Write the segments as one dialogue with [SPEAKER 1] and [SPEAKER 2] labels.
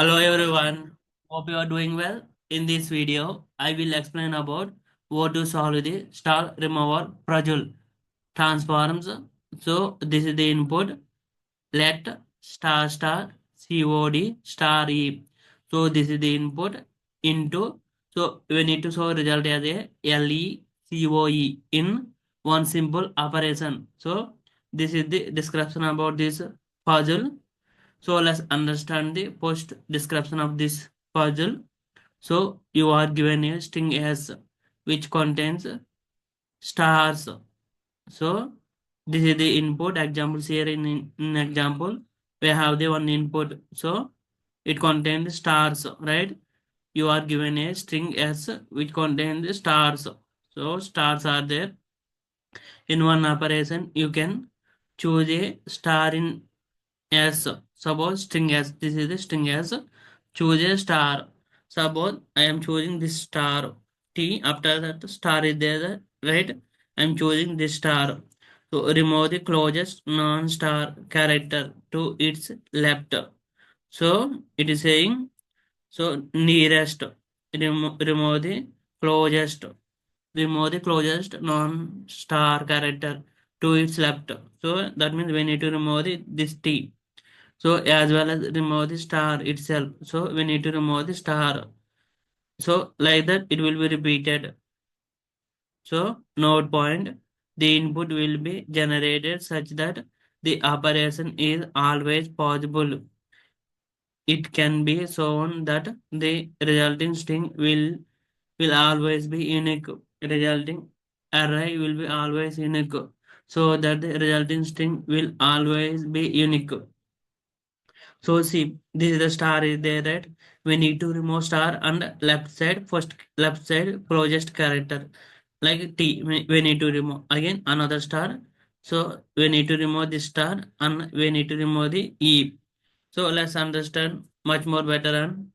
[SPEAKER 1] Hello everyone, hope you are doing well. In this video, I will explain about how to solve the star remover puzzle transforms. So this is the input let star star cod star e. So this is the input into. So we need to show result as a lecoe in one simple operation. So this is the description about this puzzle. So let's understand the post description of this puzzle. So you are given a string S which contains stars. So this is the input examples here in example. We have the one input. So it contains stars, right? You are given a string S which contains stars. So stars are there. In one operation, you can choose a star in S. Suppose string S. This is the string S. Choose a star. Suppose I am choosing this star T. After that star is there, right? I am choosing this star. So remove the closest non-star character to its left. So it is saying so nearest. Remove the closest. Remove the closest non-star character to its left. So that means we need to remove this T. So as well as remove the star itself. So we need to remove the star. So like that it will be repeated. So node point, the input will be generated such that the operation is always possible. It can be shown that the resulting string will always be unique. Resulting array will be always unique. So that the resulting string will always be unique. So see, this is the star is there, right? We need to remove star and left side, first left side closest character. Like T, we need to remove again another star. So we need to remove this star and we need to remove the E. So let's understand much more better and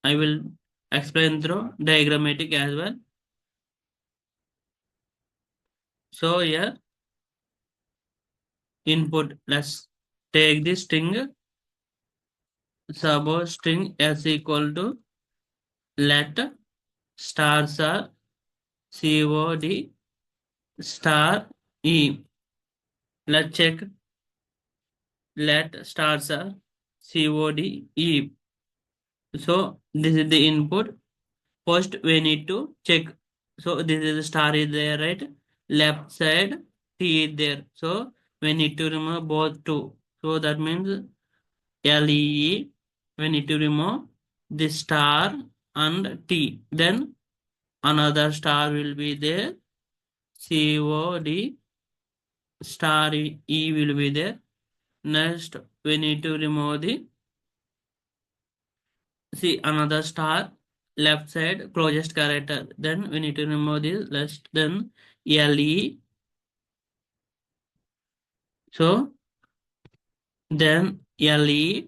[SPEAKER 1] I will explain through diagrammatic as well. So here input, let's take this string. Suppose string s equal to let stars are COD star E. Let's check let stars are COD E. So this is the input. First we need to check. So this is the star is there, right? Left side T is there. So we need to remove both two. So that means LEE. We need to remove this star and T. Then another star will be there. COD star E will be there. Next, we need to remove the see another star left side closest character. Then we need to remove this last then LE. So then LE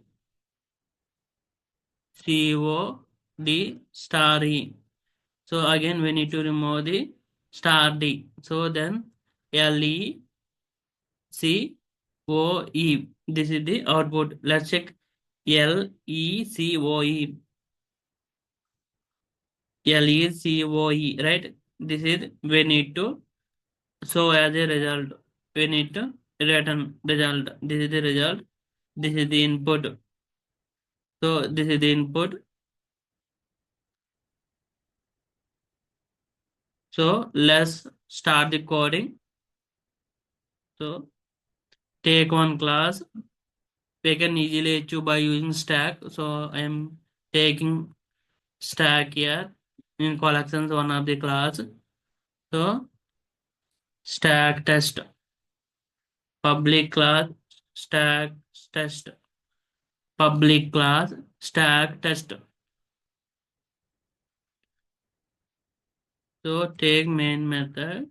[SPEAKER 1] COD star E. So again we need to remove the star D. So then LE COE. This is the output. Let's check LECOE. LECOE, right? This is we need to show as a result. We need to return result. This is the result. This is the input. So this is the input. So let's start the coding. So take one class. We can easily achieve by using stack. So I am taking stack here in collections one of the class. So stack test public class stack test public class stack test. So take main method.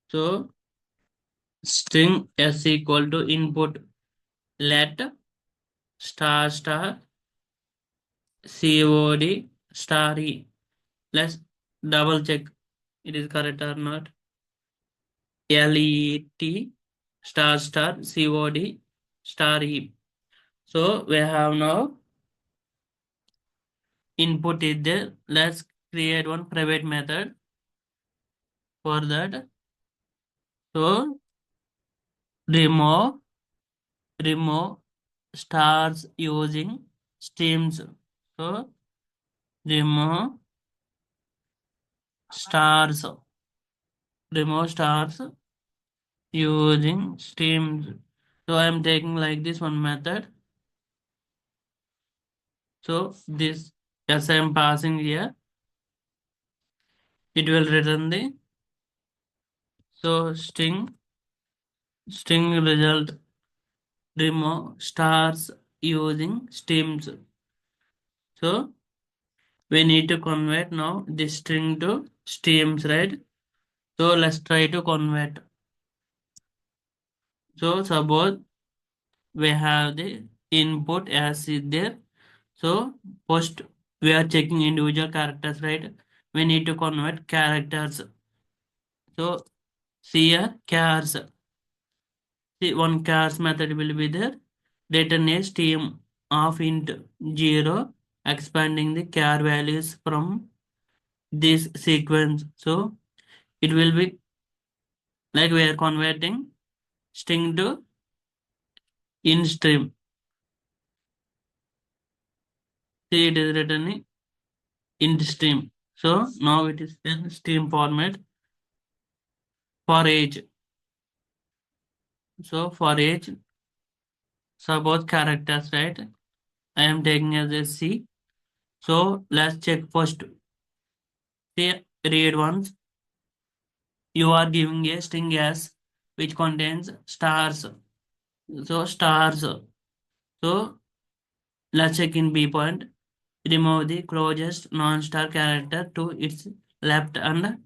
[SPEAKER 1] So string s equal to input let star star cod star e. Let's double check it is correct or not. Let star star cod star e. So we have now input is there. Let's create one private method for that. So remove remove stars using streams. So remove stars remove stars using streams. So I'm taking like this one method. So this as I'm passing here, it will return the so string result remove stars using streams. So we need to convert now this string to streams, right? So let's try to convert. So suppose we have the input as is there. So first we are checking individual characters, right? We need to convert characters. So here chars. See one chars method will be there. Return a stream of int 0, expanding the char values from this sequence. So it will be like we are converting string to in stream. See it is written in stream. So now it is in stream format for age. So for age, suppose characters, right? I am taking as a C. So let's check first. See, read once. You are giving a string as which contains stars. So stars. So let's check in B point. Remove the closest non-star character to its left and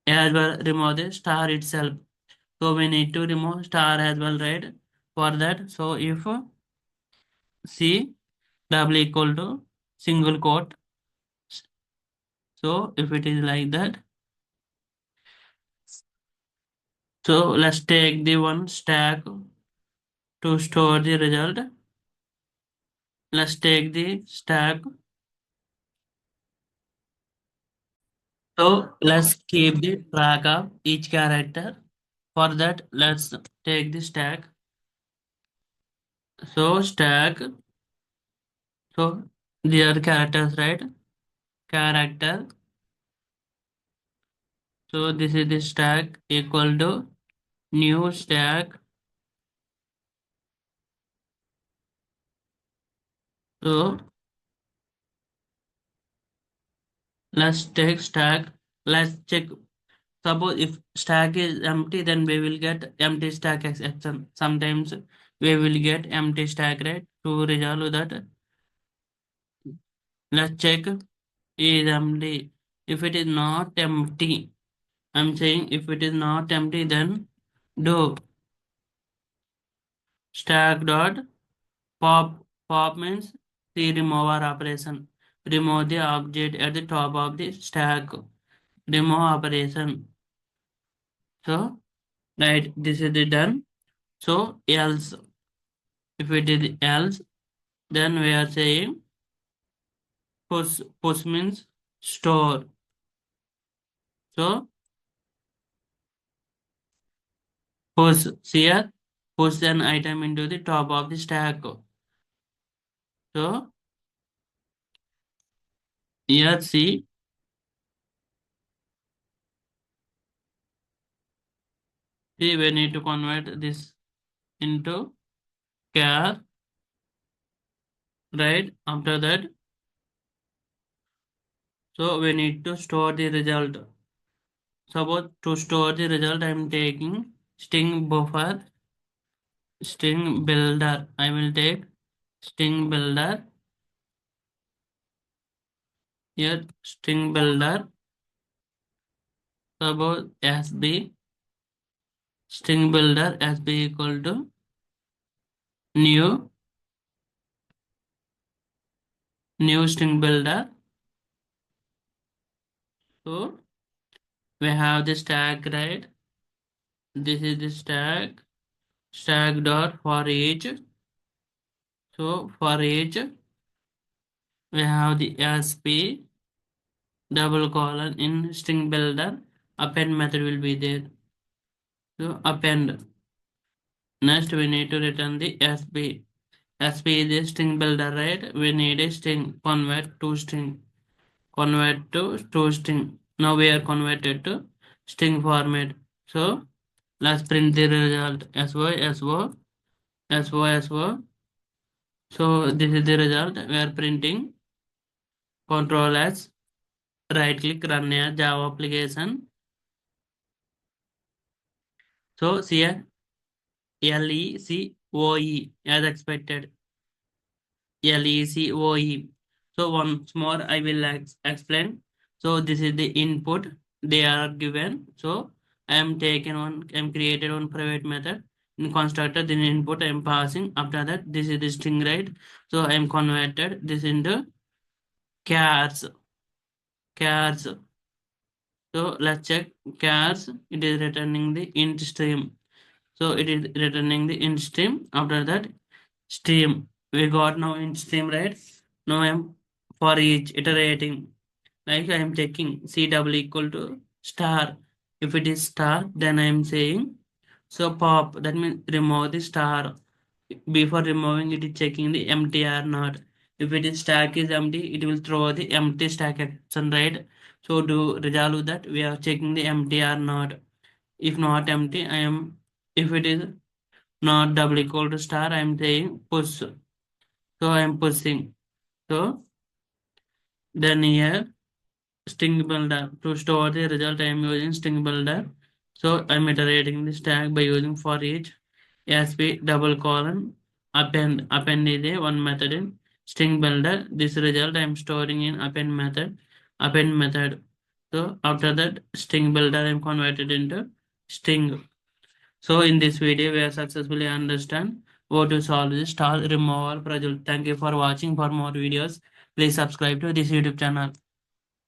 [SPEAKER 1] as well remove the star itself. So we need to remove star as well, right? For that, so if C double equal to single quote, so if it is like that, so let's take the one stack to store the result. Let's take the stack. So let's keep the track of each character. For that, let's take the stack. So stack. So there are characters, right? Character. So this is the stack equal to new stack. So let's take stack. Let's check. Suppose if stack is empty, then we will get empty stack exception. Sometimes we will get empty stack, right? To resolve that, let's check is empty. If it is not empty, I'm saying if it is not empty, then do stack dot pop. Pop means the remover operation. Remove the object at the top of the stack. Remove operation. So right, this is the done. So else, if it is else, then we are saying push means store. So push here, push an item into the top of the stack. So here see, we need to convert this into char, right? After that, so we need to store the result. Suppose to store the result, I am taking string buffer, string builder. I will take string builder. Here string builder. Suppose SB string builder SB equal to new new string builder. So we have the stack, right? This is the stack. Stack dot for each. So for each, we have the sp double colon in string builder. Append method will be there. So append. Next, we need to return the sp. Sp is a string builder, right? We need a string. Convert to string. Convert to string. Now we are converted to string format. So let's print the result. So so this is the result. We are printing. Control S. Right click, run a Java application. So here lecoe as expected. lecoe. So once more I will explain. So this is the input they are given. So I am created one private method in constructor. Then input I am passing. After that this is the string, right? So I am converted this into chars. So let's check chars. It is returning the int stream. So it is returning the int stream. After that stream, we got now int stream, right? Now I am for each iterating, like I am checking c double equal to star. If it is star, then I am saying so pop. That means remove the star. Before removing it is checking the empty or not. If it is stack is empty, it will throw the empty stack action, right? So to resolve that, we are checking the empty or not. If not empty, I am, if it is not double equal to star, I am saying push. So I am pushing. So then here string builder, to store the result I am using string builder. So I am iterating the stack by using for each sp double colon append is a one method in string builder. This result I am storing in append method. So after that string builder I am converted into string. So in this video, we have successfully understand how to solve this star removal puzzle. Thank you for watching. For more videos, please subscribe to this YouTube channel.